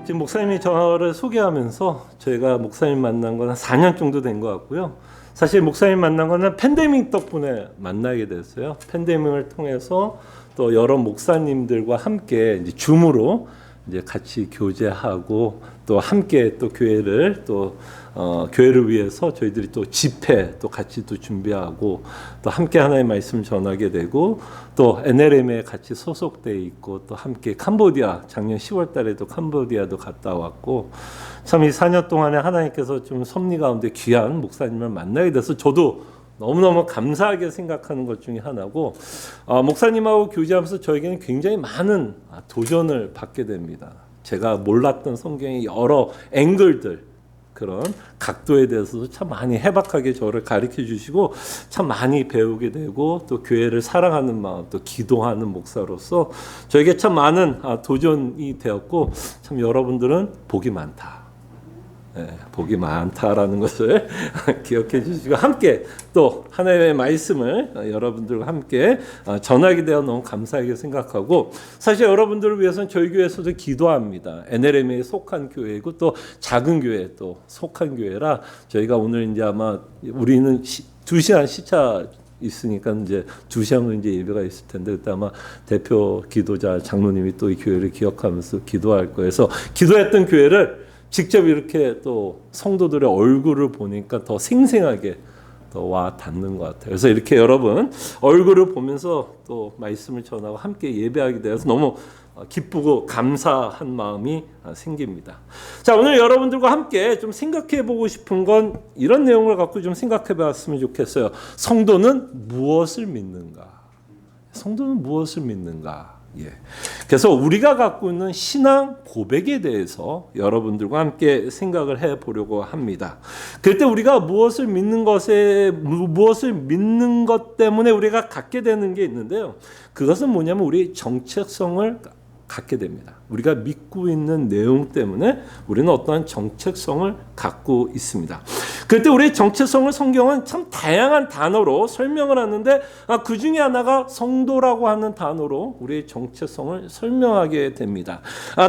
지금 목사님이 저를 소개하면서 저희가 목사님 만난 건 한 4년 정도 된 것 같고요. 사실 목사님 만난 거는 팬데믹 덕분에 만나게 됐어요. 팬데믹을 통해서 또 여러 목사님들과 함께 이제 줌으로 이제 같이 교제하고 또 함께 또 교회를 교회를 위해서 저희들이 또 집회 또 같이 또 준비하고 또 함께 하나님의 말씀 전하게 되고 또 NLM에 같이 소속돼 있고 또 함께 캄보디아 작년 10월 달에도 캄보디아도 갔다 왔고 참 이 4년 동안에 하나님께서 좀 섭리 가운데 귀한 목사님을 만나게 돼서 저도 너무너무 감사하게 생각하는 것 중에 하나고 목사님하고 교제하면서 저에게는 굉장히 많은 도전을 받게 됩니다. 제가 몰랐던 성경의 여러 앵글들 그런 각도에 대해서도 참 많이 해박하게 저를 가르쳐 주시고 참 많이 배우게 되고 또 교회를 사랑하는 마음 또 기도하는 목사로서 저에게 참 많은 도전이 되었고 참 여러분들은 복이 많다. 네, 복이 많다라는 것을 기억해 주시고 함께 또 하나님의 말씀을 여러분들과 함께 전하게 되어 너무 감사하게 생각하고 사실 여러분들을 위해서는 저희 교회에서도 기도합니다. NLM에 속한 교회이고 또 작은 교회에 또 속한 교회라 저희가 오늘 이제 아마 우리는 2시간 시차 있으니까 이제 2시간 이제 예배가 있을 텐데 그때 아마 대표 기도자 장로님이 또 이 교회를 기억하면서 기도할 거예요. 그래서 기도했던 교회를 직접 이렇게 또 성도들의 얼굴을 보니까 더 생생하게 더 와 닿는 것 같아요. 그래서 이렇게 여러분 얼굴을 보면서 또 말씀을 전하고 함께 예배하게 되어서 너무 기쁘고 감사한 마음이 생깁니다. 자, 오늘 여러분들과 함께 좀 생각해 보고 싶은 건 이런 내용을 갖고 좀 생각해 봤으면 좋겠어요. 성도는 무엇을 믿는가? 성도는 무엇을 믿는가? 예. 그래서 우리가 갖고 있는 신앙 고백에 대해서 여러분들과 함께 생각을 해 보려고 합니다. 그때 우리가 무엇을 믿는 것 때문에 우리가 갖게 되는 게 있는데요. 그것은 뭐냐면 우리 정체성을 갖게 됩니다. 우리가 믿고 있는 내용 때문에 우리는 어떠한 정체성을 갖고 있습니다. 그때 우리의 정체성을 성경은 참 다양한 단어로 설명을 하는데 그 중에 하나가 성도라고 하는 단어로 우리의 정체성을 설명하게 됩니다.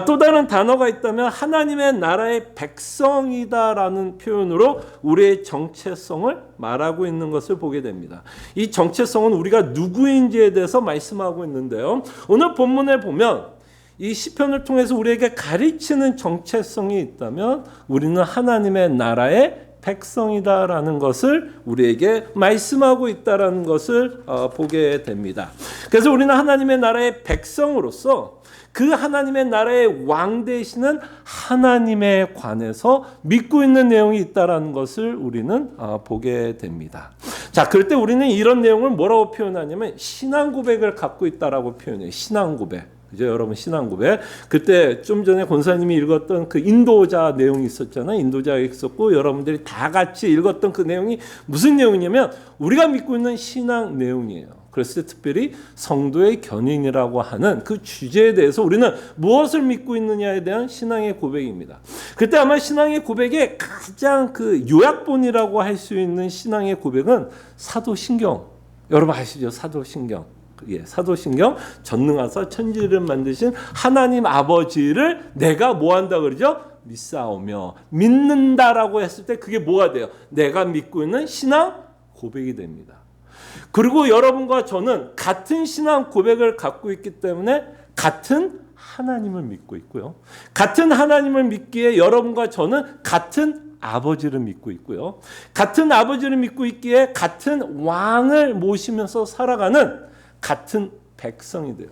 또 다른 단어가 있다면 하나님의 나라의 백성이다라는 표현으로 우리의 정체성을 말하고 있는 것을 보게 됩니다. 이 정체성은 우리가 누구인지에 대해서 말씀하고 있는데요. 오늘 본문에 보면 이 시편을 통해서 우리에게 가르치는 정체성이 있다면 우리는 하나님의 나라의 백성이다라는 것을 우리에게 말씀하고 있다라는 것을 보게 됩니다. 그래서 우리는 하나님의 나라의 백성으로서 그 하나님의 나라의 왕 되시는 하나님에 관해서 믿고 있는 내용이 있다라는 것을 우리는 보게 됩니다. 자, 그럴 때 우리는 이런 내용을 뭐라고 표현하냐면 신앙 고백을 갖고 있다라고 표현해요. 신앙 고백. 그죠, 여러분 신앙 고백. 그때 좀 전에 권사님이 읽었던 그 인도자 내용이 있었잖아요. 인도자가 있었고 여러분들이 다 같이 읽었던 그 내용이 무슨 내용이냐면 우리가 믿고 있는 신앙 내용이에요. 그래서 특별히 성도의 견인이라고 하는 그 주제에 대해서 우리는 무엇을 믿고 있느냐에 대한 신앙의 고백입니다. 그때 아마 신앙의 고백의 가장 그 요약본이라고 할 수 있는 신앙의 고백은 사도신경. 여러분 아시죠? 사도신경. 예, 사도신경 전능하사 천지를 만드신 하나님 아버지를 내가 뭐한다 그러죠? 믿사오며 믿는다라고 했을 때 그게 뭐가 돼요? 내가 믿고 있는 신앙 고백이 됩니다. 그리고 여러분과 저는 같은 신앙 고백을 갖고 있기 때문에 같은 하나님을 믿고 있고요. 같은 하나님을 믿기에 여러분과 저는 같은 아버지를 믿고 있고요. 같은 아버지를 믿고 있기에 같은 왕을 모시면서 살아가는 같은 백성이 돼요.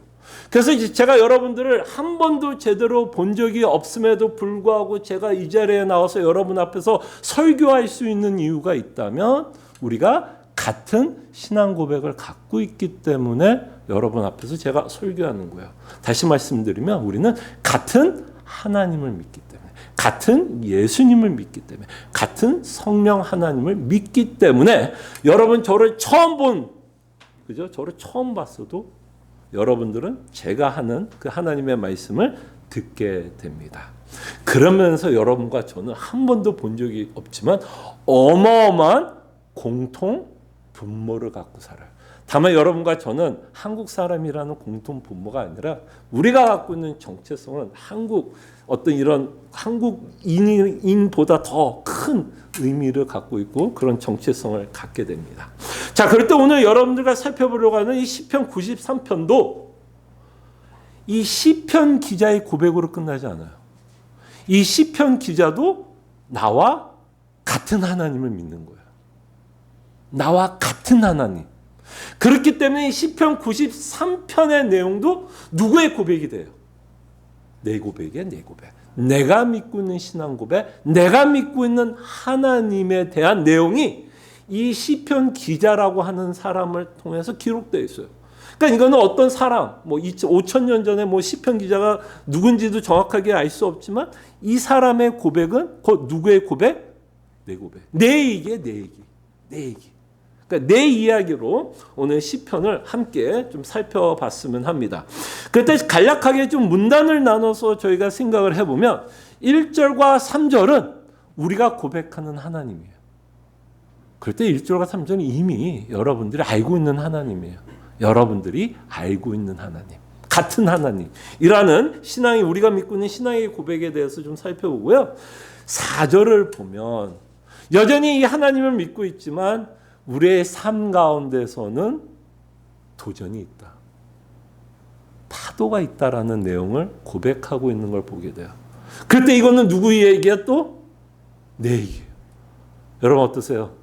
그래서 이제 제가 여러분들을 한 번도 제대로 본 적이 없음에도 불구하고 제가 이 자리에 나와서 여러분 앞에서 설교할 수 있는 이유가 있다면 우리가 같은 신앙 고백을 갖고 있기 때문에 여러분 앞에서 제가 설교하는 거예요. 다시 말씀드리면 우리는 같은 하나님을 믿기 때문에 같은 예수님을 믿기 때문에 같은 성령 하나님을 믿기 때문에 여러분 저를 처음 본 그죠? 저를 처음 봤어도 여러분들은 제가 하는 그 하나님의 말씀을 듣게 됩니다. 그러면서 여러분과 저는 한 번도 본 적이 없지만 어마어마한 공통 분모를 갖고 살아요. 다만 여러분과 저는 한국 사람이라는 공통 분모가 아니라 우리가 갖고 있는 정체성은 어떤 이런 한국인보다 더 큰 의미를 갖고 있고 그런 정체성을 갖게 됩니다. 자, 그럴 때 오늘 여러분들과 살펴보려고 하는 이 시편 93편도 이 시편 기자의 고백으로 끝나지 않아요. 이 시편 기자도 나와 같은 하나님을 믿는 거예요. 나와 같은 하나님. 그렇기 때문에 시편 93편의 내용도 누구의 고백이 돼요? 내 고백이야, 내 고백. 내가 믿고 있는 신앙 고백, 내가 믿고 있는 하나님에 대한 내용이 이 시편 기자라고 하는 사람을 통해서 기록되어 있어요. 그러니까 이거는 어떤 사람, 5,000년 전에 시편 기자가 누군지도 정확하게 알 수 없지만 이 사람의 고백은 곧 누구의 고백? 내 고백. 내 얘기에 내 얘기. 내 얘기. 그러니까 내 이야기로 오늘 시편을 함께 좀 살펴봤으면 합니다. 그때 간략하게 좀 문단을 나눠서 저희가 생각을 해보면 1절과 3절은 우리가 고백하는 하나님이에요. 그럴 때 1절과 3절은 이미 여러분들이 알고 있는 하나님이에요. 여러분들이 알고 있는 하나님. 같은 하나님이라는 신앙이 우리가 믿고 있는 신앙의 고백에 대해서 좀 살펴보고요. 4절을 보면 여전히 이 하나님을 믿고 있지만 우리의 삶 가운데서는 도전이 있다. 파도가 있다라는 내용을 고백하고 있는 걸 보게 돼요. 그때 이거는 누구의 얘기야 또? 내 얘기예요. 여러분 어떠세요?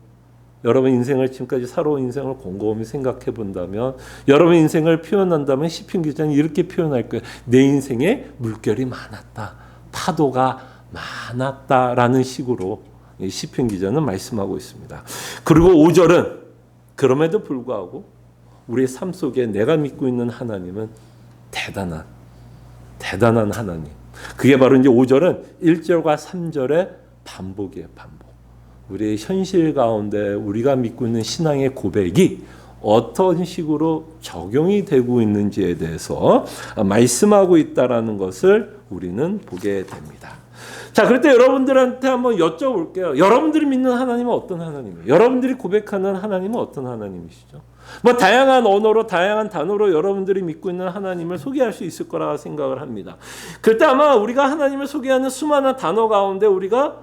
여러분 인생을 지금까지 살아온 인생을 곰곰이 생각해 본다면 여러분 인생을 표현한다면 시편 기자는 이렇게 표현할 거예요. 내 인생에 물결이 많았다. 파도가 많았다라는 식으로 시편 기자는 말씀하고 있습니다. 그리고 5절은 그럼에도 불구하고 우리의 삶 속에 내가 믿고 있는 하나님은 대단한 하나님. 그게 바로 이제 5절은 1절과 3절의 반복이에요. 반복. 우리의 현실 가운데 우리가 믿고 있는 신앙의 고백이 어떤 식으로 적용이 되고 있는지에 대해서 말씀하고 있다라는 것을 우리는 보게 됩니다. 자, 그럴 때 여러분들한테 한번 여쭤볼게요. 여러분들이 믿는 하나님은 어떤 하나님이에요? 여러분들이 고백하는 하나님은 어떤 하나님이시죠? 다양한 언어로, 다양한 단어로 여러분들이 믿고 있는 하나님을 소개할 수 있을 거라 생각을 합니다. 그럴 때 아마 우리가 하나님을 소개하는 수많은 단어 가운데 우리가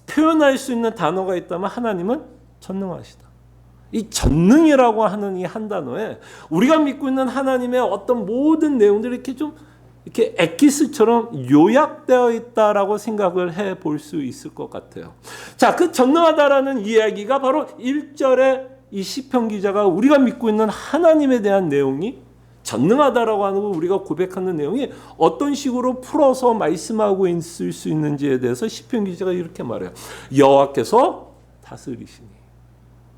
표현할 수 있는 단어가 있다면 하나님은 전능하시다. 이 전능이라고 하는 이 한 단어에 우리가 믿고 있는 하나님의 어떤 모든 내용들이 이렇게 엑기스처럼 요약되어 있다라고 생각을 해볼 수 있을 것 같아요. 자, 그 전능하다라는 이야기가 바로 1절에 이 시편 기자가 우리가 믿고 있는 하나님에 대한 내용이 전능하다라고 하는 거 우리가 고백하는 내용이 어떤 식으로 풀어서 말씀하고 있을 수 있는지에 대해서 시편 기자가 이렇게 말해요. 여호와께서 다스리시니.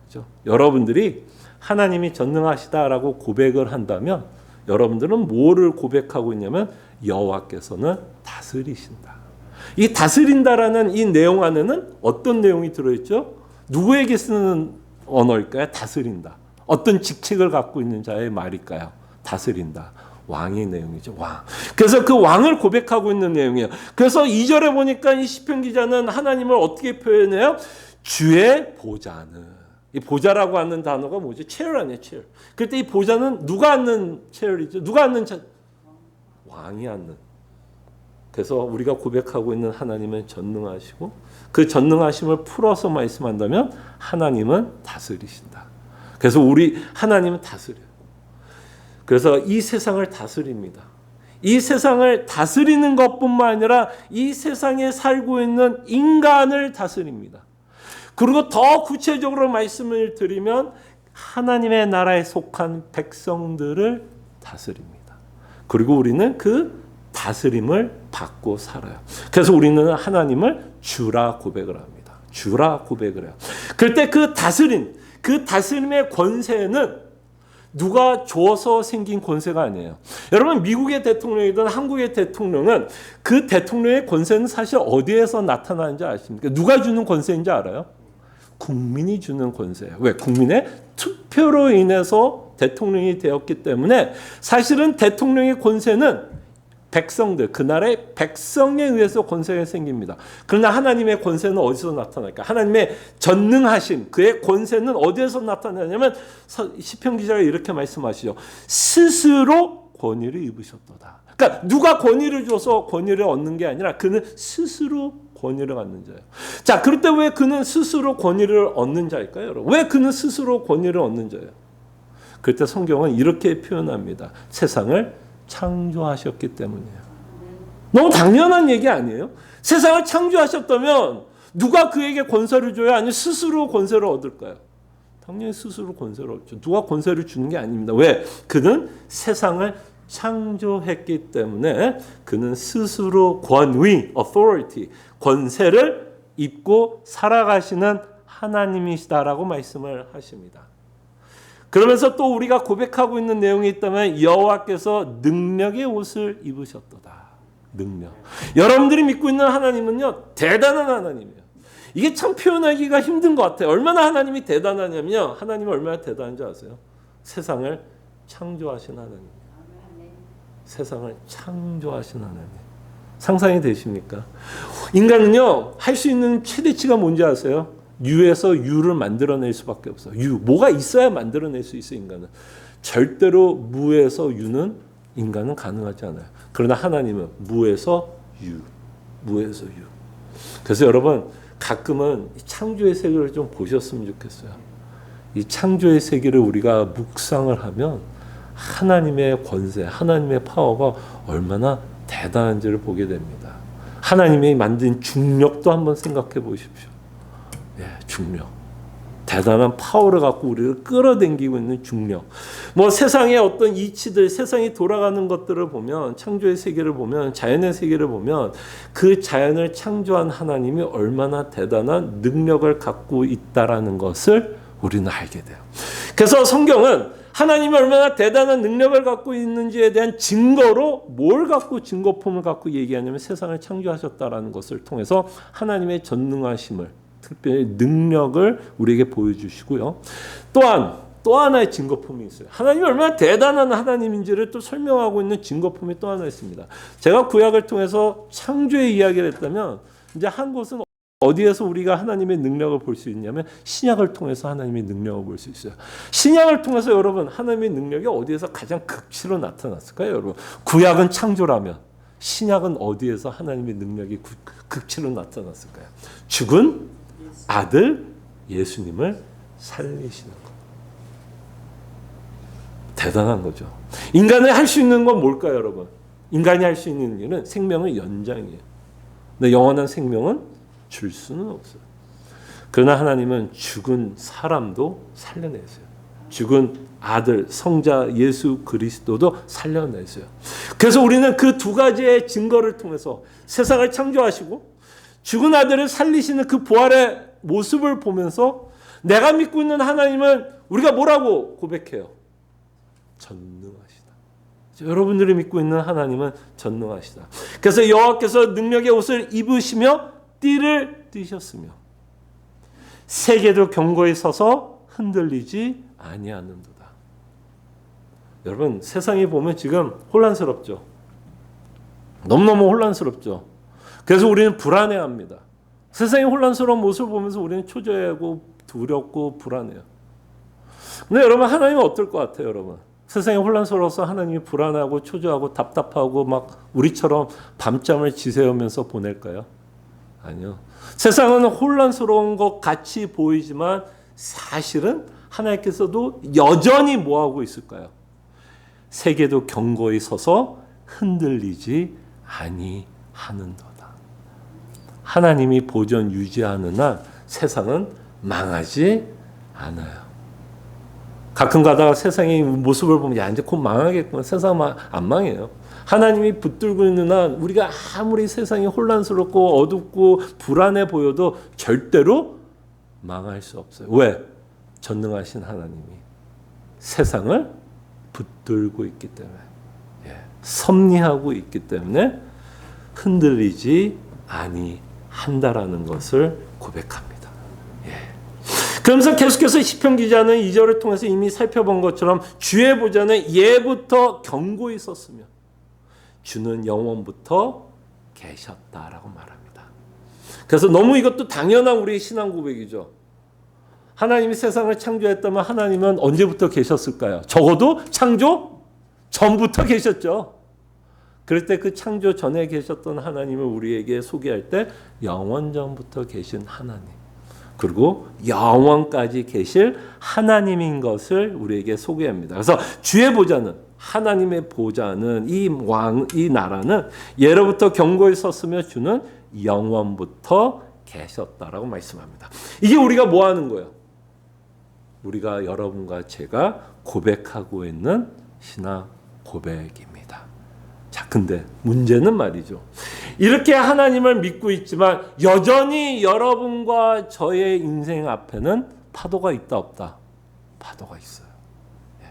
그렇죠? 여러분들이 하나님이 전능하시다라고 고백을 한다면 여러분들은 뭐를 고백하고 있냐면 여호와께서는 다스리신다. 이 다스린다라는 이 내용 안에는 어떤 내용이 들어있죠? 누구에게 쓰는 언어일까요? 다스린다. 어떤 직책을 갖고 있는 자의 말일까요? 다스린다. 왕의 내용이죠. 왕. 그래서 그 왕을 고백하고 있는 내용이에요. 그래서 2절에 보니까 이 시편 기자는 하나님을 어떻게 표현해요? 주의 보좌는. 이 보좌라고 하는 단어가 뭐죠? 체열 아니에요, 체열. 그때 이 보좌는 누가 앉는 체열이죠? 누가 앉는 왕이 앉는. 그래서 우리가 고백하고 있는 하나님은 전능하시고 그 전능하심을 풀어서 말씀한다면 하나님은 다스리신다. 그래서 하나님은 다스려요. 그래서 이 세상을 다스립니다. 이 세상을 다스리는 것뿐만 아니라 이 세상에 살고 있는 인간을 다스립니다. 그리고 더 구체적으로 말씀을 드리면 하나님의 나라에 속한 백성들을 다스립니다. 그리고 우리는 그 다스림을 받고 살아요. 그래서 우리는 하나님을 주라 고백을 합니다. 주라 고백을 해요. 그럴 때 그 다스림의 권세는 누가 줘서 생긴 권세가 아니에요. 여러분 미국의 대통령이든 한국의 대통령은 그 대통령의 권세는 사실 어디에서 나타나는지 아십니까? 누가 주는 권세인지 알아요? 국민이 주는 권세예요. 왜? 국민의 투표로 인해서 대통령이 되었기 때문에 사실은 대통령의 권세는 백성들, 그 나라의 백성에 의해서 권세가 생깁니다. 그러나 하나님의 권세는 어디서 나타날까? 하나님의 전능하심, 그의 권세는 어디에서 나타나냐면 시편 기자가 이렇게 말씀하시죠. 스스로 권위를 입으셨도다. 그러니까 누가 권위를 줘서 권위를 얻는 게 아니라 그는 스스로 권위를 갖는 자예요. 자, 그럴 때 왜 그는 스스로 권위를 얻는 자일까요, 여러분? 왜 그는 스스로 권위를 얻는 자예요? 그럴 때 성경은 이렇게 표현합니다. 세상을 창조하셨기 때문이에요. 너무 당연한 얘기 아니에요? 세상을 창조하셨다면 누가 그에게 권세를 줘야 아니면 스스로 권세를 얻을까요? 당연히 스스로 권세를 얻죠. 누가 권세를 주는 게 아닙니다. 왜? 그는 세상을 창조했기 때문에 그는 스스로 권위, authority, 권세를 입고 살아가시는 하나님이시다라고 말씀을 하십니다. 그러면서 또 우리가 고백하고 있는 내용이 있다면 여호와께서 능력의 옷을 입으셨도다. 능력. 여러분들이 믿고 있는 하나님은요, 대단한 하나님이에요. 이게 참 표현하기가 힘든 것 같아요. 얼마나 하나님이 대단하냐면요, 하나님이 얼마나 대단한지 아세요? 세상을 창조하신 하나님. 세상을 창조하신 하나님. 상상이 되십니까? 인간은요, 할 수 있는 최대치가 뭔지 아세요? 유에서 유를 만들어낼 수밖에 없어. 유, 뭐가 있어야 만들어낼 수 있어, 인간은. 절대로 무에서 유는 인간은 가능하지 않아요. 그러나 하나님은 무에서 유, 무에서 유. 그래서 여러분, 가끔은 창조의 세계를 좀 보셨으면 좋겠어요. 이 창조의 세계를 우리가 묵상을 하면 하나님의 권세, 하나님의 파워가 얼마나 대단한지를 보게 됩니다. 하나님이 만든 중력도 한번 생각해 보십시오. 예, 중력. 대단한 파워를 갖고 우리를 끌어당기고 있는 중력. 뭐 세상의 어떤 이치들, 세상이 돌아가는 것들을 보면, 창조의 세계를 보면, 자연의 세계를 보면 그 자연을 창조한 하나님이 얼마나 대단한 능력을 갖고 있다라는 것을 우리는 알게 돼요. 그래서 성경은 하나님이 얼마나 대단한 능력을 갖고 있는지에 대한 증거로 뭘 갖고 증거품을 갖고 얘기하냐면 세상을 창조하셨다라는 것을 통해서 하나님의 전능하심을, 특별히 능력을 우리에게 보여주시고요. 또한 또 하나의 증거품이 있어요. 하나님이 얼마나 대단한 하나님인지를 또 설명하고 있는 증거품이 또 하나 있습니다. 제가 구약을 통해서 창조의 이야기를 했다면 이제 한 곳은 어디에서 우리가 하나님의 능력을 볼 수 있냐면 신약을 통해서 하나님의 능력을 볼 수 있어요. 신약을 통해서 여러분 하나님의 능력이 어디에서 가장 극치로 나타났을까요, 여러분? 구약은 창조라면 신약은 어디에서 하나님의 능력이 극치로 나타났을까요? 죽은 아들 예수님을 살리시는 것. 대단한 거죠. 인간이 할 수 있는 건 뭘까요, 여러분? 인간이 할 수 있는 일은 생명의 연장이에요. 근데 영원한 생명은 줄 수는 없어요. 그러나 하나님은 죽은 사람도 살려내세요. 죽은 아들, 성자 예수 그리스도도 살려내세요. 그래서 우리는 그 두 가지의 증거를 통해서 세상을 창조하시고 죽은 아들을 살리시는 그 부활의 모습을 보면서 내가 믿고 있는 하나님은 우리가 뭐라고 고백해요? 전능하시다. 여러분들이 믿고 있는 하나님은 전능하시다. 그래서 여호와께서 능력의 옷을 입으시며 띠를 띠셨으며 세계도 견고히 서서 흔들리지 아니하는도다. 여러분, 세상이 보면 지금 혼란스럽죠. 너무너무 혼란스럽죠. 그래서 우리는 불안해합니다. 세상의 혼란스러운 모습을 보면서 우리는 초조해하고 두렵고 불안해요. 근데 여러분, 하나님은 어떨 것 같아요, 여러분? 세상이 혼란스러워서 하나님이 불안하고 초조하고 답답하고 막 우리처럼 밤잠을 지새우면서 보낼까요? 아니요. 세상은 혼란스러운 것 같이 보이지만 사실은 하나님께서도 여전히 뭐하고 있을까요? 세계도 견고히 서서 흔들리지 아니하는도다. 하나님이 보존 유지하는 한 세상은 망하지 않아요. 가끔 가다가 세상의 모습을 보면 야 이제 곧 망하겠구나. 세상 안 망해요. 하나님이 붙들고 있는 한 우리가 아무리 세상이 혼란스럽고 어둡고 불안해 보여도 절대로 망할 수 없어요. 왜? 전능하신 하나님이 세상을 붙들고 있기 때문에, 섭리하고 있기 때문에 흔들리지 아니한다라는 것을 고백합니다. 그러면서 계속해서 시편 기자는 2절을 통해서 이미 살펴본 것처럼 주의 보좌는 예부터 견고히 섰으며 주는 영원부터 계셨다라고 말합니다. 그래서 너무 이것도 당연한 우리의 신앙 고백이죠. 하나님이 세상을 창조했다면 하나님은 언제부터 계셨을까요? 적어도 창조 전부터 계셨죠. 그럴 때 그 창조 전에 계셨던 하나님을 우리에게 소개할 때 영원 전부터 계신 하나님, 그리고 영원까지 계실 하나님인 것을 우리에게 소개합니다. 그래서 주의 보좌는, 하나님의 보좌는, 이 나라는 예로부터 경고에 섰으며 주는 영원부터 계셨다라고 말씀합니다. 이게 우리가 뭐 하는 거예요? 우리가 여러분과 제가 고백하고 있는 신앙 고백입니다. 자, 근데 문제는 말이죠. 이렇게 하나님을 믿고 있지만 여전히 여러분과 저의 인생 앞에는 파도가 있다 없다? 파도가 있어요.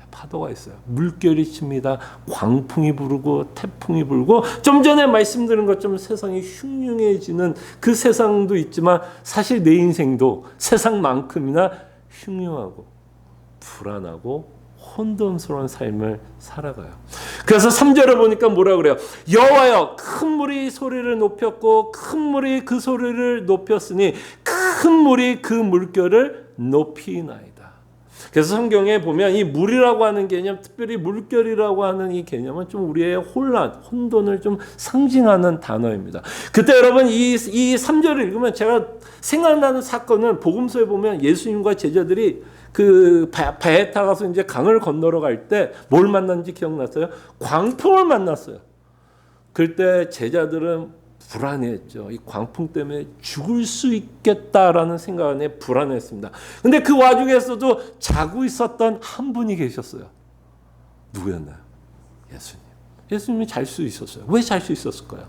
파도가 있어요. 물결이 칩니다. 광풍이 부르고 태풍이 불고, 좀 전에 말씀드린 것처럼 세상이 흉흉해지는 그 세상도 있지만 사실 내 인생도 세상만큼이나 흉흉하고 불안하고 혼돈스러운 삶을 살아가요. 그래서 3절에 보니까 뭐라 그래요? 여호와여, 큰 물이 소리를 높였고 큰 물이 그 소리를 높였으니 큰 물이 그 물결을 높이나이다. 그래서 성경에 보면 이 물이라고 하는 개념, 특별히 물결이라고 하는 이 개념은 좀 우리의 혼란, 혼돈을 좀 상징하는 단어입니다. 그때 여러분 이 3절을 읽으면 제가 생각나는 사건은, 복음서에 보면 예수님과 제자들이 그 배에 타가서 이제 강을 건너러 갈 때 뭘 만났는지 기억났어요? 광풍을 만났어요. 그럴 때 제자들은 불안해했죠. 이 광풍 때문에 죽을 수 있겠다라는 생각 안에 불안했습니다. 근데 그 와중에서도 자고 있었던 한 분이 계셨어요. 누구였나요? 예수님. 예수님이 잘 수 있었어요. 왜 잘 수 있었을까요?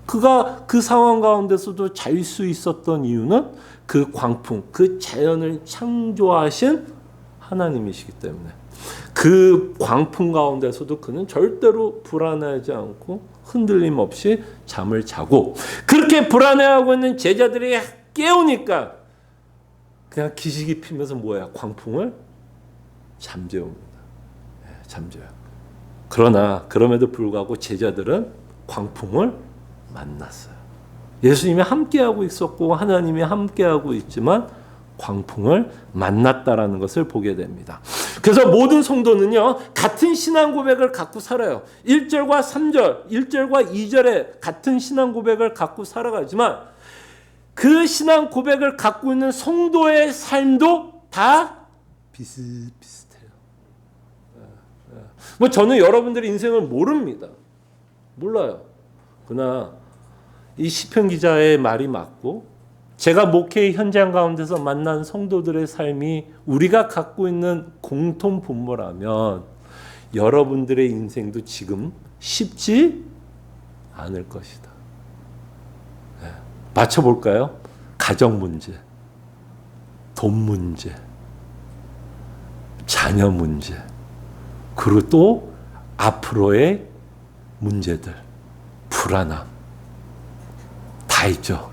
그가 그 상황 가운데서도 잘 수 있었던 이유는 그 광풍, 그 자연을 창조하신 하나님이시기 때문에, 그 광풍 가운데서도 그는 절대로 불안하지 않고 흔들림 없이 잠을 자고, 그렇게 불안해하고 있는 제자들이 깨우니까 그냥 기지개 피면서 뭐야? 광풍을 잠재웁니다. 잠재워요. 그러나 그럼에도 불구하고 제자들은 광풍을 만났어요. 예수님이 함께하고 있었고 하나님이 함께하고 있지만 광풍을 만났다라는 것을 보게 됩니다. 그래서 모든 성도는요, 같은 신앙 고백을 갖고 살아요. 1절과 3절, 1절과 2절에 같은 신앙 고백을 갖고 살아가지만 그 신앙 고백을 갖고 있는 성도의 삶도 다 비슷비슷해요. 뭐 저는 여러분들의 인생을 모릅니다. 몰라요. 그러나 이 시편 기자의 말이 맞고, 제가 목회의 현장 가운데서 만난 성도들의 삶이 우리가 갖고 있는 공통 분모라면 여러분들의 인생도 지금 쉽지 않을 것이다. 맞춰볼까요? 가정 문제, 돈 문제, 자녀 문제, 그리고 또 앞으로의 문제들, 불안함 다 있죠.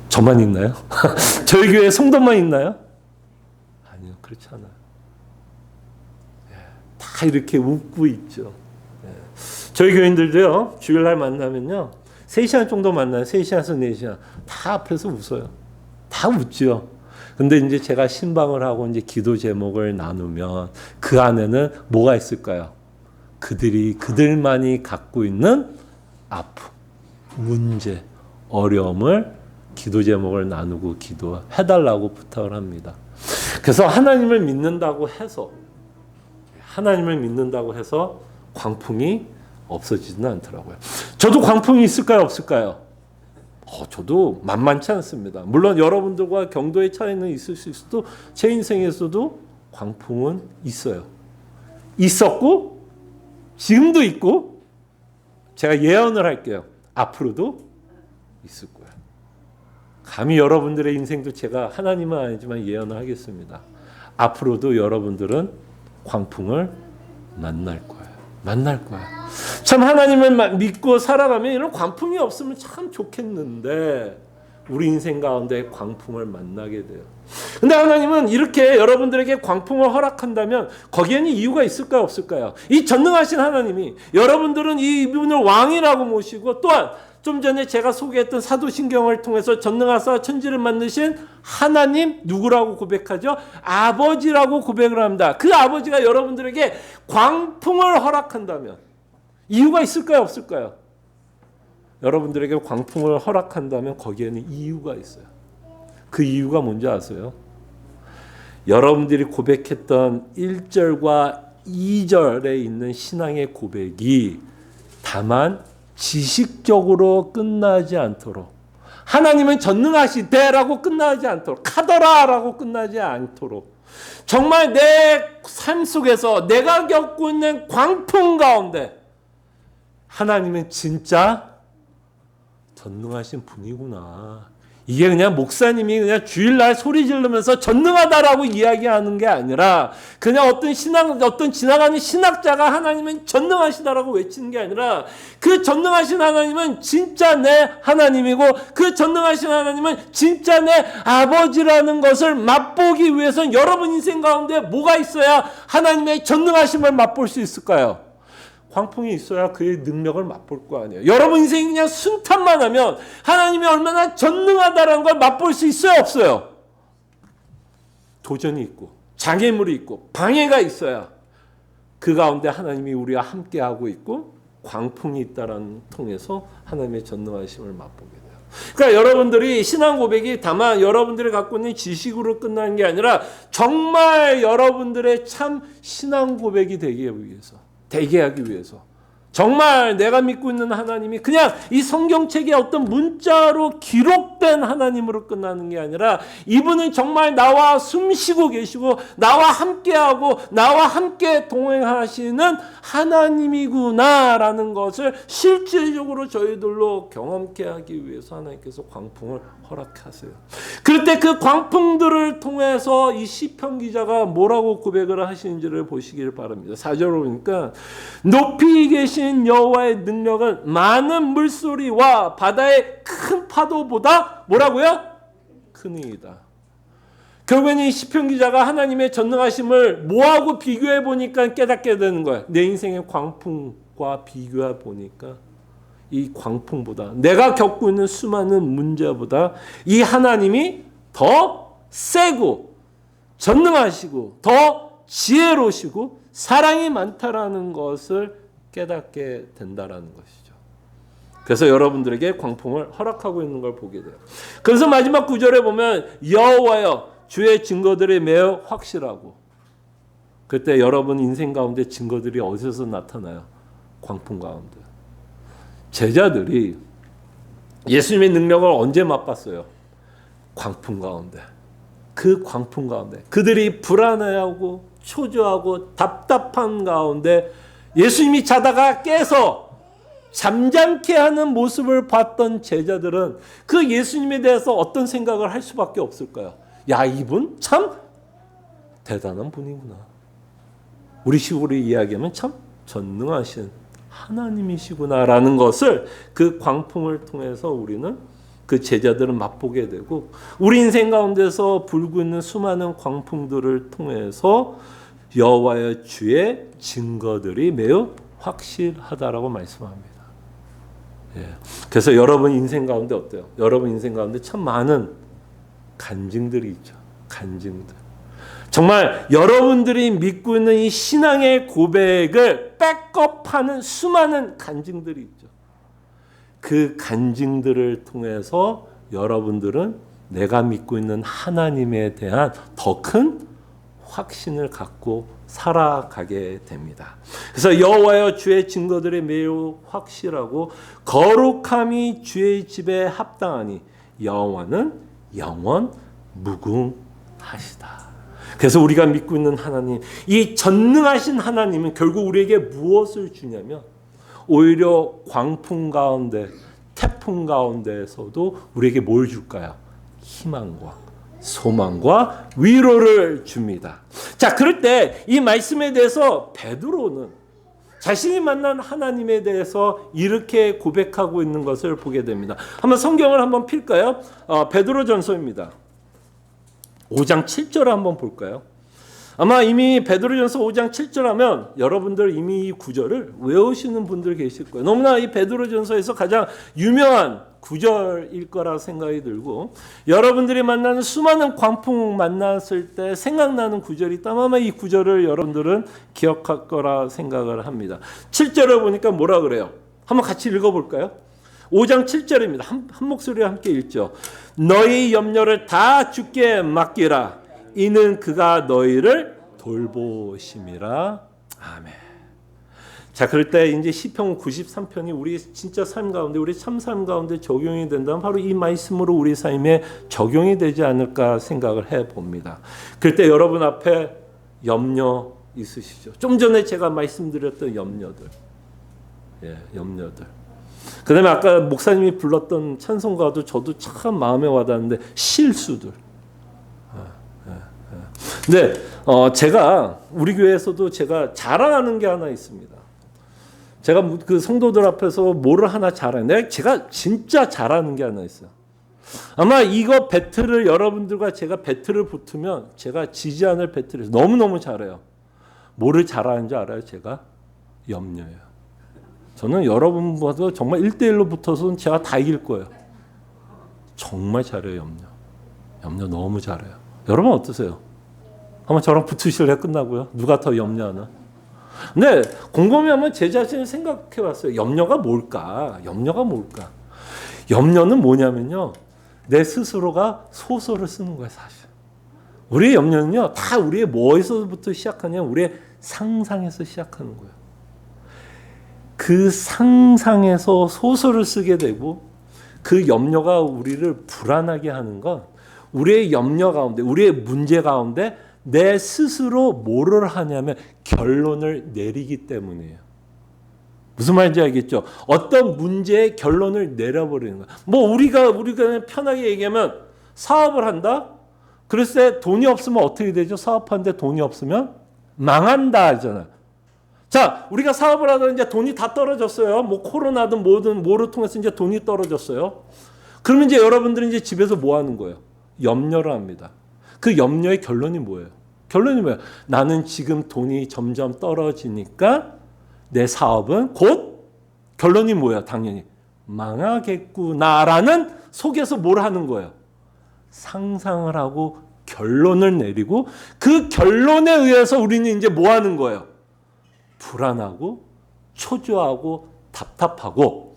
저만 있나요? 저희 교회 성도만 있나요? 아니요, 그렇지 않아요. 다 이렇게 웃고 있죠. 저희 교인들도요, 주일날 만나면요, 3시간 정도 만나요. 3시간에서 4시간. 다 앞에서 웃어요. 다 웃죠. 근데 이제 제가 신방을 하고 이제 기도 제목을 나누면 그 안에는 뭐가 있을까요? 그들만이 갖고 있는 아픔, 문제, 어려움을 기도 제목을 나누고 기도해달라고 부탁을 합니다. 그래서 하나님을 믿는다고 해서 광풍이 없어지지는 않더라고요. 저도 광풍이 있을까요? 없을까요? 저도 만만치 않습니다. 물론 여러분들과 경도의 차이는 있을 수 있어도 제 인생에서도 광풍은 있어요. 있었고 지금도 있고, 제가 예언을 할게요. 앞으로도 있을 거예요. 감히 여러분들의 인생도 제가 하나님은 아니지만 예언을 하겠습니다. 앞으로도 여러분들은 광풍을 만날 거예요. 참 하나님을 믿고 살아가면 이런 광풍이 없으면 참 좋겠는데 우리 인생 가운데 광풍을 만나게 돼요. 근데 하나님은 이렇게 여러분들에게 광풍을 허락한다면 거기에는 이유가 있을까요, 없을까요? 이 전능하신 하나님이 여러분들은 이분을 왕이라고 모시고, 또한 좀 전에 제가 소개했던 사도신경을 통해서 전능하사 천지를 만드신 하나님 누구라고 고백하죠? 아버지라고 고백을 합니다. 그 아버지가 여러분들에게 광풍을 허락한다면 이유가 있을까요, 없을까요? 여러분들에게 광풍을 허락한다면 거기에는 이유가 있어요. 그 이유가 뭔지 아세요? 여러분들이 고백했던 1절과 2절에 있는 신앙의 고백이 다만 지식적으로 끝나지 않도록, 하나님은 전능하시대라고 끝나지 않도록, 카더라라고 끝나지 않도록, 정말 내 삶 속에서 내가 겪고 있는 광풍 가운데 하나님은 진짜 전능하신 분이구나. 이게 그냥 목사님이 그냥 주일날 소리 지르면서 전능하다라고 이야기하는 게 아니라, 그냥 어떤 지나가는 신학자가 하나님은 전능하시다라고 외치는 게 아니라, 그 전능하신 하나님은 진짜 내 하나님이고, 그 전능하신 하나님은 진짜 내 아버지라는 것을 맛보기 위해서는 여러분 인생 가운데 뭐가 있어야 하나님의 전능하심을 맛볼 수 있을까요? 광풍이 있어야 그의 능력을 맛볼 거 아니에요. 여러분 인생이 그냥 순탄만 하면 하나님이 얼마나 전능하다는 걸 맛볼 수 있어요, 없어요? 도전이 있고 장애물이 있고 방해가 있어야 그 가운데 하나님이 우리와 함께하고 있고 광풍이 있다는 통해서 하나님의 전능하심을 맛보게 돼요. 그러니까 여러분들이 신앙 고백이 다만 여러분들이 갖고 있는 지식으로 끝나는 게 아니라 정말 여러분들의 참 신앙 고백이 되기 위해서, 되게 하기 위해서, 정말 내가 믿고 있는 하나님이 그냥 이 성경책에 어떤 문자로 기록된 하나님으로 끝나는 게 아니라, 이분은 정말 나와 숨쉬고 계시고 나와 함께하고 나와 함께 동행하시는 하나님이구나라는 것을 실질적으로 저희들로 경험케 하기 위해서 하나님께서 광풍을 허락하세요. 그럴 때 그 광풍들을 통해서 이 시편 기자가 뭐라고 고백을 하시는지를 보시길 바랍니다. 4절로 보니까 높이 계신 여호와의 능력은 많은 물소리와 바다의 큰 파도보다 뭐라고요? 크니이다. 결국에는 이 시편 기자가 하나님의 전능하심을 뭐하고 비교해 보니까 깨닫게 되는 거예요. 내 인생의 광풍과 비교해 보니까 이 광풍보다, 내가 겪고 있는 수많은 문제보다 이 하나님이 더 세고 전능하시고 더 지혜로우시고 사랑이 많다라는 것을 깨닫게 된다라는 것이죠. 그래서 여러분들에게 광풍을 허락하고 있는 걸 보게 돼요. 그래서 마지막 구절에 보면 여호와여 주의 증거들이 매우 확실하고, 그때 여러분 인생 가운데 증거들이 어디서 나타나요? 광풍 가운데. 제자들이 예수님의 능력을 언제 맛봤어요? 광풍 가운데. 그 광풍 가운데 그들이 불안해하고 초조하고 답답한 가운데 예수님이 자다가 깨서 잠잠케 하는 모습을 봤던 제자들은 그 예수님에 대해서 어떤 생각을 할 수밖에 없을까요? 야, 이분 참 대단한 분이구나. 우리 식으로 이야기하면 참 전능하신 하나님이시구나라는 것을 그 광풍을 통해서 우리는, 그 제자들은 맛보게 되고, 우리 인생 가운데서 불고 있는 수많은 광풍들을 통해서 여호와의 주의 증거들이 매우 확실하다라고 말씀합니다. 예. 그래서 여러분 인생 가운데 어때요? 여러분 인생 가운데 참 많은 간증들이 있죠. 간증들. 정말 여러분들이 믿고 있는 이 신앙의 고백을 백업하는 수많은 간증들이 있죠. 그 간증들을 통해서 여러분들은 내가 믿고 있는 하나님에 대한 더 큰 확신을 갖고 살아가게 됩니다. 그래서 여호와여 주의 증거들이 매우 확실하고 거룩함이 주의 집에 합당하니 여호와는 영원 무궁하시다. 그래서 우리가 믿고 있는 하나님, 이 전능하신 하나님은 결국 우리에게 무엇을 주냐면, 오히려 광풍 가운데, 태풍 가운데에서도 우리에게 뭘 줄까요? 희망과 소망과 위로를 줍니다. 자, 그럴 때 이 말씀에 대해서 베드로는 자신이 만난 하나님에 대해서 이렇게 고백하고 있는 것을 보게 됩니다. 한번 성경을 한번 필까요? 베드로전서입니다. 5장 7절 한번 볼까요? 아마 이미 베드로전서 5장 7절 하면 여러분들 이미 이 구절을 외우시는 분들 계실 거예요. 너무나 이 베드로전서에서 가장 유명한 구절일 거라 생각이 들고, 여러분들이 만나는 수많은 광풍 만났을 때 생각나는 구절이 있다면 아마 이 구절을 여러분들은 기억할 거라 생각을 합니다. 7절을 보니까 뭐라 그래요? 한번 같이 읽어볼까요? 5장 7절입니다. 한 목소리와 함께 읽죠. 너희 염려를 다 주께 맡기라. 이는 그가 너희를 돌보심이라. 아멘. 자, 그럴 때 이제 시편 93편이 우리 진짜 삶 가운데, 우리 참 삶 가운데 적용이 된다면 바로 이 말씀으로 우리 삶에 적용이 되지 않을까 생각을 해봅니다. 그럴 때 여러분 앞에 염려 있으시죠? 좀 전에 제가 말씀드렸던 염려들. 예, 염려들. 그 다음에 아까 목사님이 불렀던 찬송가도 저도 참 마음에 와닿는데 실수들. 근데 제가 우리 교회에서도 제가 자랑하는 게 하나 있습니다. 제가 그 성도들 앞에서 뭐를 하나 잘하는, 제가 진짜 잘하는 게 하나 있어요. 아마 이거 배틀을 여러분들과 제가 배틀을 붙으면 제가 지지 않을 배틀에서 너무너무 잘해요. 뭐를 잘하는 줄 알아요? 제가 염려예요. 저는 여러분과도 정말 1대1로 붙어서는 제가 다 이길 거예요. 정말 잘해요. 염려 너무 잘해요. 여러분 어떠세요? 한번 저랑 붙으실래요? 끝나고요. 누가 더 염려하나? 근데 곰곰이 한번 제 자신을 생각해 봤어요. 염려가 뭘까? 염려가 뭘까? 염려는 뭐냐면요, 내 스스로가 소설을 쓰는 거예요, 사실. 우리의 염려는요, 다 우리의 뭐에서부터 시작하냐면 우리의 상상에서 시작하는 거예요. 그 상상에서 소설을 쓰게 되고, 그 염려가 우리를 불안하게 하는 건 우리의 염려 가운데, 우리의 문제 가운데 내 스스로 뭐를 하냐면 결론을 내리기 때문이에요. 무슨 말인지 알겠죠? 어떤 문제의 결론을 내려버리는 거야. 뭐 우리가 편하게 얘기하면 사업을 한다? 그랬을 때 돈이 없으면 어떻게 되죠? 사업하는데 돈이 없으면 망한다 하잖아요. 자, 우리가 사업을 하다 이제 돈이 다 떨어졌어요. 뭐 코로나든 뭐를 통해서 이제 돈이 떨어졌어요. 그러면 이제 여러분들은 이제 집에서 뭐 하는 거예요? 염려를 합니다. 그 염려의 결론이 뭐예요? 결론이 뭐예요? 나는 지금 돈이 점점 떨어지니까 내 사업은 곧 결론이 뭐예요? 당연히 망하겠구나라는 속에서 뭘 하는 거예요? 상상을 하고 결론을 내리고, 그 결론에 의해서 우리는 이제 뭐 하는 거예요? 불안하고 초조하고 답답하고.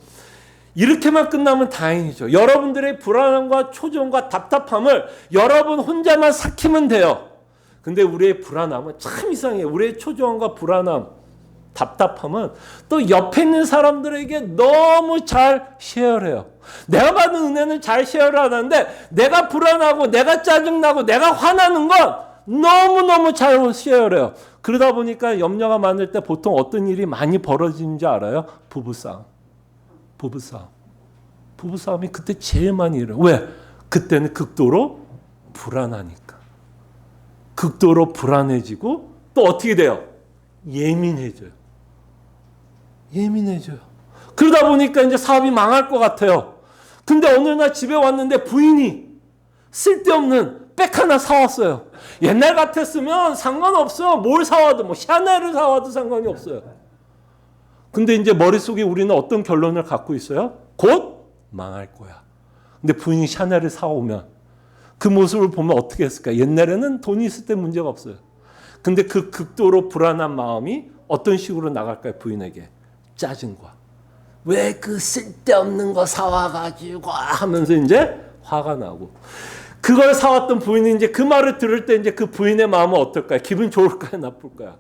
이렇게만 끝나면 다행이죠. 여러분들의 불안함과 초조함과 답답함을 여러분 혼자만 삭히면 돼요. 근데 우리의 불안함은 참 이상해요. 우리의 초조함과 불안함, 답답함은 또 옆에 있는 사람들에게 너무 잘 쉐어해요. 내가 받은 은혜는 잘 쉐어를 하는데 내가 불안하고 내가 짜증나고 내가 화나는 건 너무너무 잘 쉐어해요. 그러다 보니까 염려가 많을 때 보통 어떤 일이 많이 벌어지는지 알아요? 부부싸움이 그때 제일 많이 일어나요. 왜? 그때는 극도로 불안하니까. 극도로 불안해지고 또 어떻게 돼요? 예민해져요. 그러다 보니까 이제 사업이 망할 것 같아요. 근데 어느 날 집에 왔는데 부인이 쓸데없는 백 하나 사왔어요. 옛날 같았으면 상관없어요. 뭘 사와도, 뭐 샤넬을 사와도 상관이 없어요. 근데 이제 머릿속에 우리는 어떤 결론을 갖고 있어요? 곧 망할 거야. 근데 부인이 샤넬을 사오면 그 모습을 보면 어떻게 했을까? 옛날에는 돈이 있을 때 문제가 없어요. 근데 그 극도로 불안한 마음이 어떤 식으로 나갈까요? 부인에게 짜증과, 왜 그 쓸데없는 거 사와가지고 하면서 이제 화가 나고, 그걸 사왔던 부인이 이제 그 말을 들을 때 이제 그 부인의 마음은 어떨까요? 기분 좋을까요? 나쁠까요?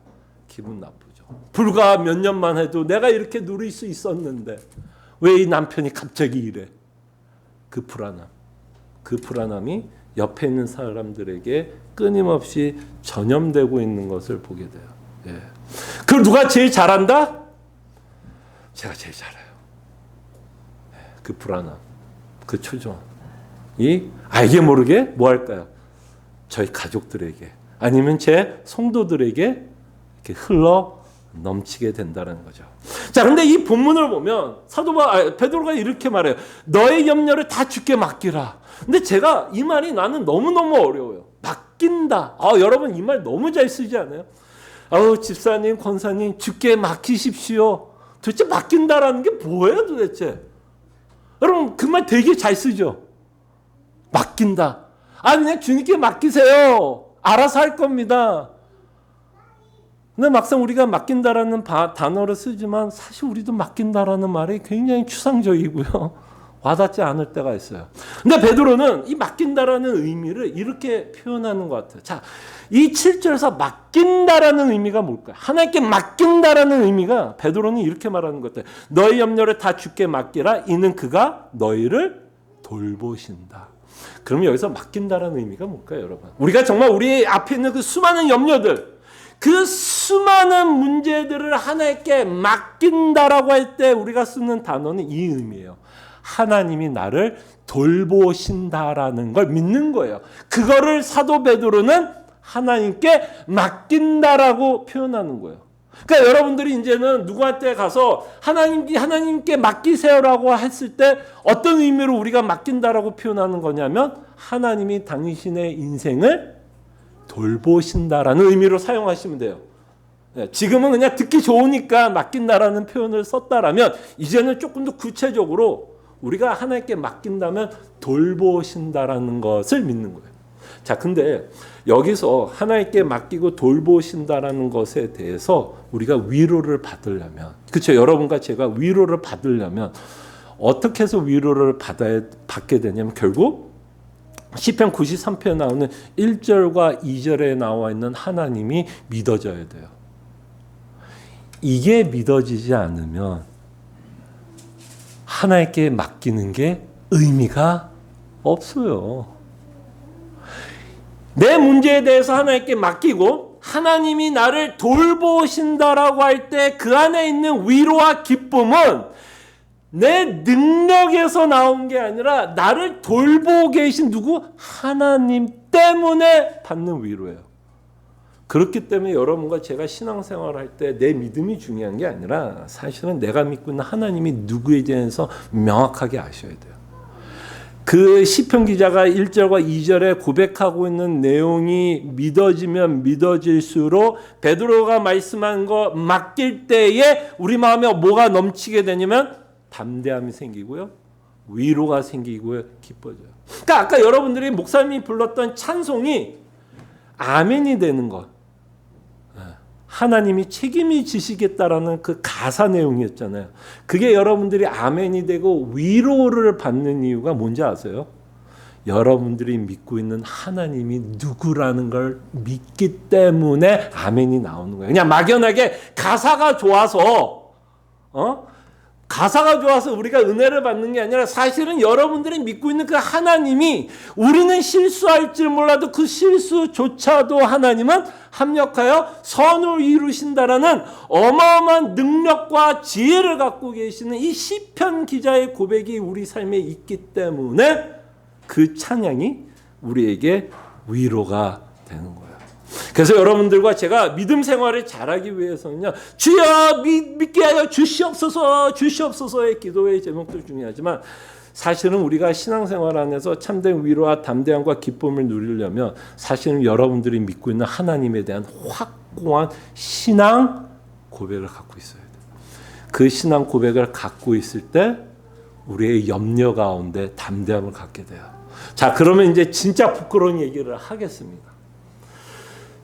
기분 나쁘죠. 불과 몇 년만 해도 내가 이렇게 누릴 수 있었는데 왜 이 남편이 갑자기 이래? 그 불안함이 옆에 있는 사람들에게 끊임없이 전염되고 있는 것을 보게 돼요. 예. 그걸 누가 제일 잘한다? 제가 제일 잘해요. 그 불안함, 그 초조함. 알게 모르게 뭐 할까요? 저희 가족들에게, 아니면 제 성도들에게 이렇게 흘러 넘치게 된다는 거죠. 자, 근데 이 본문을 보면 베드로가 이렇게 말해요. 너의 염려를 다 주께 맡기라. 근데 제가 이 말이 나는 너무너무 어려워요. 맡긴다. 여러분 이 말 너무 잘 쓰지 않아요? 집사님, 권사님 주께 맡기십시오. 도대체 맡긴다라는 게 뭐예요 도대체? 여러분 그 말 되게 잘 쓰죠. 맡긴다. 그냥 주님께 맡기세요. 알아서 할 겁니다. 근데 막상 우리가 맡긴다라는 단어를 쓰지만 사실 우리도 맡긴다라는 말이 굉장히 추상적이고요. 와닿지 않을 때가 있어요. 근데 베드로는 이 맡긴다라는 의미를 이렇게 표현하는 것 같아요. 자, 이 7절에서 맡긴다라는 의미가 뭘까요? 하나님께 맡긴다라는 의미가 베드로는 이렇게 말하는 것 같아요. 너희 염려를 다 주께 맡기라. 이는 그가 너희를 돌보신다. 그러면 여기서 맡긴다라는 의미가 뭘까요, 여러분? 우리가 정말 우리 앞에 있는 그 수많은 염려들, 그 수많은 문제들을 하나님께 맡긴다라고 할 때 우리가 쓰는 단어는 이 의미예요. 하나님이 나를 돌보신다라는 걸 믿는 거예요. 그거를 사도 베드로는 하나님께 맡긴다라고 표현하는 거예요. 그러니까 여러분들이 이제는 누구한테 가서 하나님께 맡기세요라고 했을 때 어떤 의미로 우리가 맡긴다라고 표현하는 거냐면 하나님이 당신의 인생을 돌보신다라는 의미로 사용하시면 돼요. 지금은 그냥 듣기 좋으니까 맡긴다라는 표현을 썼다라면 이제는 조금 더 구체적으로 우리가 하나님께 맡긴다면 돌보신다라는 것을 믿는 거예요. 자, 근데 여기서 하나님께 맡기고 돌보신다라는 것에 대해서 우리가 위로를 받으려면, 그렇죠? 여러분과 제가 위로를 받으려면 어떻게 해서 위로를 받게 되냐면 결국 시편 93편에 나오는 1절과 2절에 나와 있는 하나님이 믿어져야 돼요. 이게 믿어지지 않으면 하나님께 맡기는 게 의미가 없어요. 내 문제에 대해서 하나님께 맡기고 하나님이 나를 돌보신다라고 할 때 그 안에 있는 위로와 기쁨은 내 능력에서 나온 게 아니라 나를 돌보고 계신 누구? 하나님 때문에 받는 위로예요. 그렇기 때문에 여러분과 제가 신앙생활을 할 때 내 믿음이 중요한 게 아니라 사실은 내가 믿고 있는 하나님이 누구에 대해서 명확하게 아셔야 돼요. 그 시편 기자가 1절과 2절에 고백하고 있는 내용이 믿어지면 믿어질수록 베드로가 말씀한 거 맡길 때에 우리 마음에 뭐가 넘치게 되냐면 담대함이 생기고요. 위로가 생기고요. 기뻐져요. 그러니까 아까 여러분들이 목사님이 불렀던 찬송이 아멘이 되는 것. 하나님이 책임이 지시겠다라는 그 가사 내용이었잖아요. 그게 여러분들이 아멘이 되고 위로를 받는 이유가 뭔지 아세요? 여러분들이 믿고 있는 하나님이 누구라는 걸 믿기 때문에 아멘이 나오는 거예요. 그냥 막연하게 가사가 좋아서 우리가 은혜를 받는 게 아니라 사실은 여러분들이 믿고 있는 그 하나님이 우리는 실수할 줄 몰라도 그 실수조차도 하나님은 합력하여 선을 이루신다라는 어마어마한 능력과 지혜를 갖고 계시는 이 시편 기자의 고백이 우리 삶에 있기 때문에 그 찬양이 우리에게 위로가 되는 거예요. 그래서 여러분들과 제가 믿음 생활을 잘하기 위해서는요, 주여 믿게 하여 주시옵소서의 기도의 제목도 중요하지만 사실은 우리가 신앙생활 안에서 참된 위로와 담대함과 기쁨을 누리려면 사실은 여러분들이 믿고 있는 하나님에 대한 확고한 신앙 고백을 갖고 있어야 돼요. 그 신앙 고백을 갖고 있을 때 우리의 염려 가운데 담대함을 갖게 돼요. 자, 그러면 이제 진짜 부끄러운 얘기를 하겠습니다.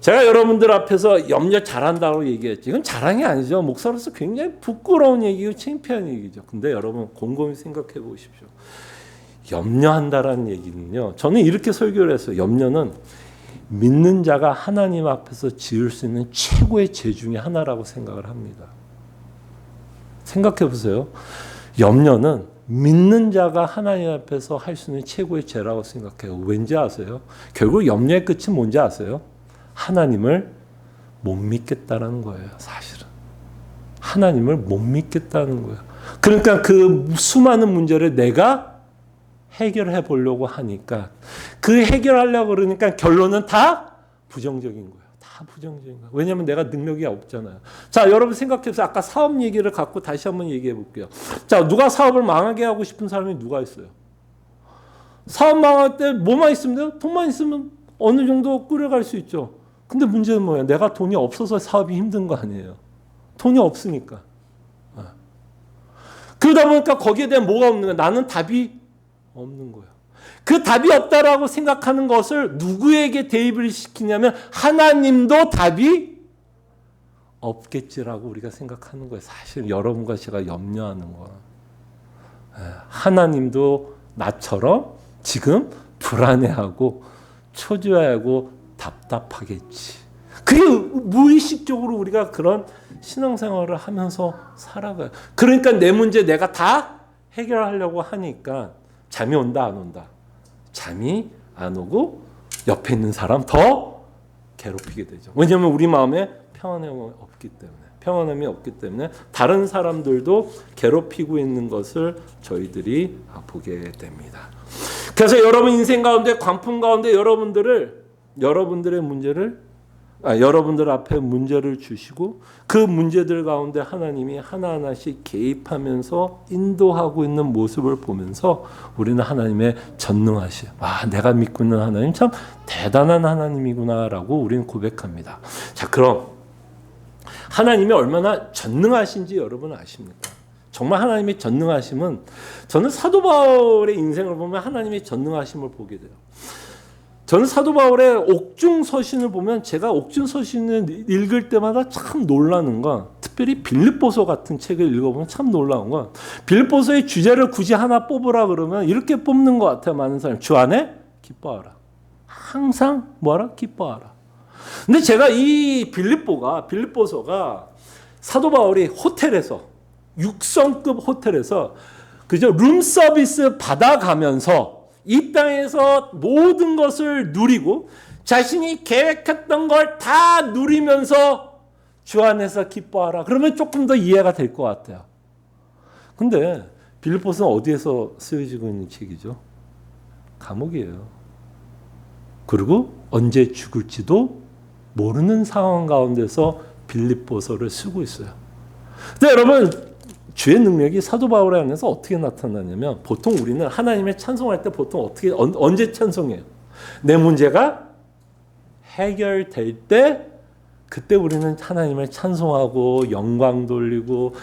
제가 여러분들 앞에서 염려 잘한다고 얘기했지. 이건 자랑이 아니죠. 목사로서 굉장히 부끄러운 얘기고 창피한 얘기죠. 근데 여러분 곰곰이 생각해 보십시오. 염려한다라는 얘기는요. 저는 이렇게 설교를 했어요. 염려는 믿는 자가 하나님 앞에서 지을 수 있는 최고의 죄 중에 하나라고 생각을 합니다. 생각해 보세요. 염려는 믿는 자가 하나님 앞에서 할 수 있는 최고의 죄라고 생각해요. 왠지 아세요? 결국 염려의 끝이 뭔지 아세요? 하나님을 못 믿겠다는 거예요. 사실은 하나님을 못 믿겠다는 거예요. 그러니까 그 수많은 문제를 내가 해결해 보려고 하니까 그 해결하려고 그러니까 결론은 다 부정적인 거예요. 다 다 부정적인 거예요. 왜냐하면 내가 능력이 없잖아요. 자, 여러분 생각해보세요. 아까 사업 얘기를 갖고 다시 한번 얘기해 볼게요. 자, 누가 사업을 망하게 하고 싶은 사람이 누가 있어요? 사업 망할 때 뭐만 있으면 돼요? 돈만 있으면 어느 정도 끌어갈 수 있죠. 근데 문제는 뭐예요? 내가 돈이 없어서 사업이 힘든 거 아니에요. 돈이 없으니까. 그러다 보니까 거기에 대한 뭐가 없는 거야? 나는 답이 없는 거예요. 그 답이 없다라고 생각하는 것을 누구에게 대입을 시키냐면 하나님도 답이 없겠지라고 우리가 생각하는 거예요. 사실 여러분과 제가 염려하는 거예요. 하나님도 나처럼 지금 불안해하고 초조해하고 답답하겠지. 그게 무의식적으로 우리가 그런 신앙생활을 하면서 살아가요. 그러니까 내 문제 내가 다 해결하려고 하니까 잠이 온다 안 온다? 잠이 안 오고 옆에 있는 사람 더 괴롭히게 되죠. 왜냐하면 우리 마음에 평안함이 없기 때문에 다른 사람들도 괴롭히고 있는 것을 저희들이 보게 됩니다. 그래서 여러분 인생 가운데 광풍 가운데 여러분들의 문제를 여러분들 앞에 문제를 주시고 그 문제들 가운데 하나님이 하나하나씩 개입하면서 인도하고 있는 모습을 보면서 우리는 하나님의 전능하심, 내가 믿고 있는 하나님 참 대단한 하나님이구나라고 우리는 고백합니다. 자, 그럼 하나님이 얼마나 전능하신지 여러분 아십니까? 정말 하나님의 전능하심은 저는 사도 바울의 인생을 보면 하나님의 전능하심을 보게 돼요. 저는 사도 바울의 옥중서신을 보면 제가 옥중서신을 읽을 때마다 참 놀라는 건 특별히 빌립보서 같은 책을 읽어보면 참 놀라운 건 빌립보서의 주제를 굳이 하나 뽑으라 그러면 이렇게 뽑는 것 같아요. 많은 사람이 주 안에 기뻐하라. 항상 뭐하라? 기뻐하라. 근데 제가 이 빌립보서가 사도 바울이 호텔에서 6성급 호텔에서 그저 룸 서비스 받아가면서 이 땅에서 모든 것을 누리고 자신이 계획했던 걸 다 누리면서 주 안에서 기뻐하라. 그러면 조금 더 이해가 될 것 같아요. 근데 빌립보서는 어디에서 쓰여지고 있는 책이죠? 감옥이에요. 그리고 언제 죽을지도 모르는 상황 가운데서 빌립보서를 쓰고 있어요. 근데 여러분 주의 능력이 사도 바울 안에서 어떻게 나타나냐면 보통 우리는 하나님의 찬송할 때 보통 언제 찬송해요? 내 문제가 해결될 때 그때 우리는 하나님을 찬송하고 영광 돌리고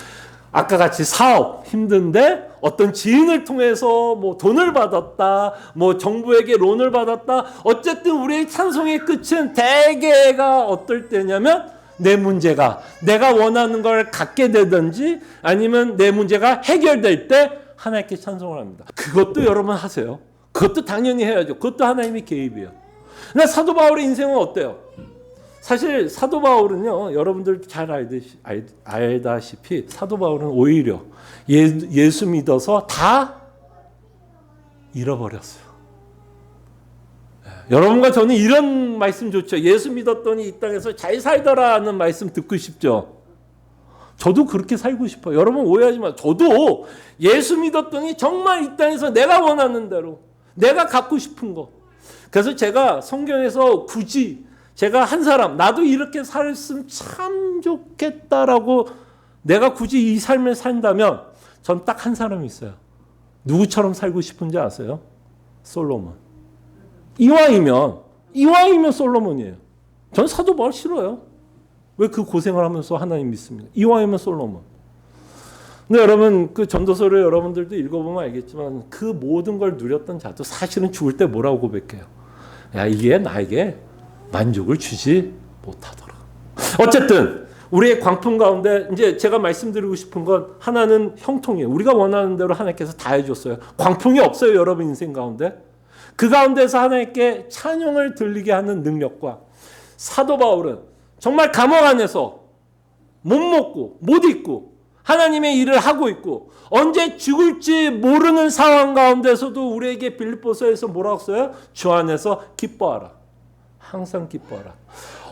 아까 같이 사업 힘든데 어떤 지인을 통해서 뭐 돈을 받았다, 뭐 정부에게 론을 받았다. 어쨌든 우리의 찬송의 끝은 대개가 어떨 때냐면 내 문제가 내가 원하는 걸 갖게 되든지 아니면 내 문제가 해결될 때 하나님께 찬송을 합니다. 그것도 여러분 하세요. 그것도 당연히 해야죠. 그것도 하나님의 개입이에요. 근데 사도 바울의 인생은 어때요? 사실 사도 바울은요, 여러분들 잘 알다시피 사도 바울은 오히려 예수 믿어서 다 잃어버렸어요. 여러분과 저는 이런 말씀 좋죠. 예수 믿었더니 이 땅에서 잘 살더라는 말씀 듣고 싶죠. 저도 그렇게 살고 싶어요. 여러분 오해하지 마세요. 저도 예수 믿었더니 정말 이 땅에서 내가 원하는 대로 내가 갖고 싶은 거. 그래서 제가 성경에서 굳이 제가 한 사람 나도 이렇게 살았으면 참 좋겠다라고 내가 굳이 이 삶을 산다면 전 딱 한 사람이 있어요. 누구처럼 살고 싶은지 아세요? 솔로몬. 이왕이면 솔로몬이에요. 전 사도 바울 싫어요. 왜 그 고생을 하면서 하나님 믿습니까? 이왕이면 솔로몬. 근데 여러분 그 전도서를 여러분들도 읽어보면 알겠지만 그 모든 걸 누렸던 자도 사실은 죽을 때 뭐라고 고백해요? 야, 이게 나에게 만족을 주지 못하더라. 어쨌든 우리의 광풍 가운데 이제 제가 말씀드리고 싶은 건 하나는 형통이에요. 우리가 원하는 대로 하나님께서 다 해줬어요. 광풍이 없어요, 여러분 인생 가운데. 그 가운데서 하나님께 찬양을 들리게 하는 능력과 사도 바울은 정말 감옥 안에서 못 먹고 못 입고 하나님의 일을 하고 있고 언제 죽을지 모르는 상황 가운데서도 우리에게 빌립보서에서 뭐라고 써요? 주 안에서 기뻐하라. 항상 기뻐하라.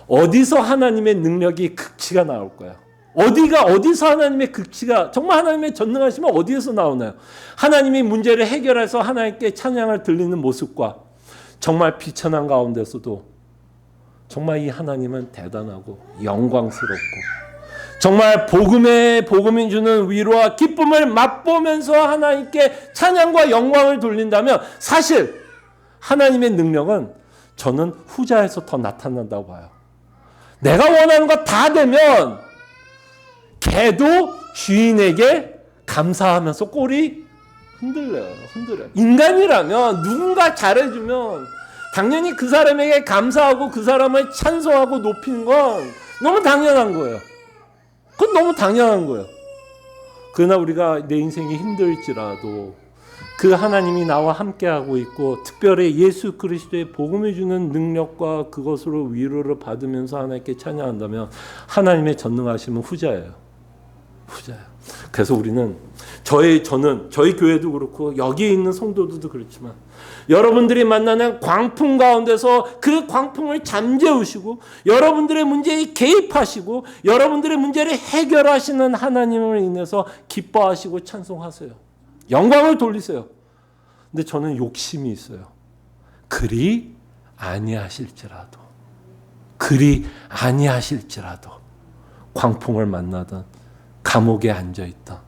어디서 하나님의 능력이 극치가 나올 거야? 어디서 하나님의 극치가 정말 하나님의 전능하시면 어디에서 나오나요? 하나님이 문제를 해결해서 하나님께 찬양을 들리는 모습과 정말 비천한 가운데서도 정말 이 하나님은 대단하고 영광스럽고 정말 복음이 주는 위로와 기쁨을 맛보면서 하나님께 찬양과 영광을 돌린다면 사실 하나님의 능력은 저는 후자에서 더 나타난다고 봐요. 내가 원하는 거 다 되면 개도 주인에게 감사하면서 꼬리 흔들려요. 인간이라면 누군가 잘해주면 당연히 그 사람에게 감사하고 그 사람을 찬송하고 높이는 건 너무 당연한 거예요. 그건 너무 당연한 거예요. 그러나 우리가 내 인생이 힘들지라도 그 하나님이 나와 함께하고 있고 특별히 예수 그리스도의 복음을 주는 능력과 그것으로 위로를 받으면서 하나님께 찬양한다면 하나님의 전능하심은 후자예요. 그래서 우리는 저는 저희 교회도 그렇고 여기에 있는 성도들도 그렇지만 여러분들이 만나는 광풍 가운데서 그 광풍을 잠재우시고 여러분들의 문제에 개입하시고 여러분들의 문제를 해결하시는 하나님을 인해서 기뻐하시고 찬송하세요. 영광을 돌리세요. 근데 저는 욕심이 있어요. 그리 아니하실지라도 광풍을 만나던 감옥에 앉아있다.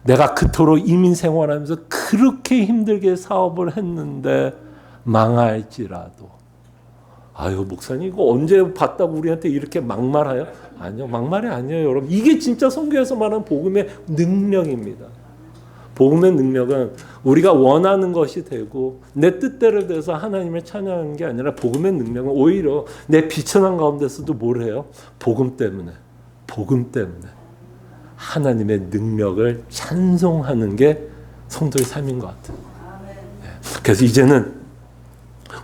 내가 그토록 이민 생활하면서 그렇게 힘들게 사업을 했는데 망할지라도. 아유 목사님 이거 언제 봤다고 우리한테 이렇게 막말해요? 아니요, 막말이 아니에요 여러분. 이게 진짜 성경에서 말하는 복음의 능력입니다. 복음의 능력은 우리가 원하는 것이 되고 내 뜻대로 돼서 하나님을 찬양하는 게 아니라 복음의 능력은 오히려 내 비천한 가운데서도 뭘 해요? 복음 때문에 하나님의 능력을 찬송하는 게 성도의 삶인 것 같아요. 그래서 이제는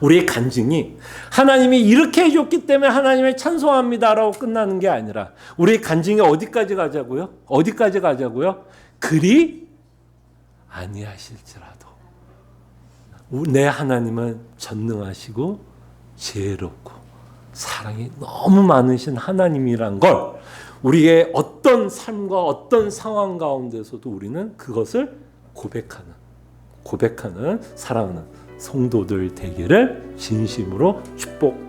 우리의 간증이 하나님이 이렇게 해줬기 때문에 하나님을 찬송합니다라고 끝나는 게 아니라 우리의 간증이 어디까지 가자고요? 그리 아니하실지라도 내 하나님은 전능하시고 지혜롭고 사랑이 너무 많으신 하나님이란 걸 우리의 어떤 삶과 어떤 상황 가운데서도 우리는 그것을 고백하는 사랑하는 성도들 되기를 진심으로 축복합니다.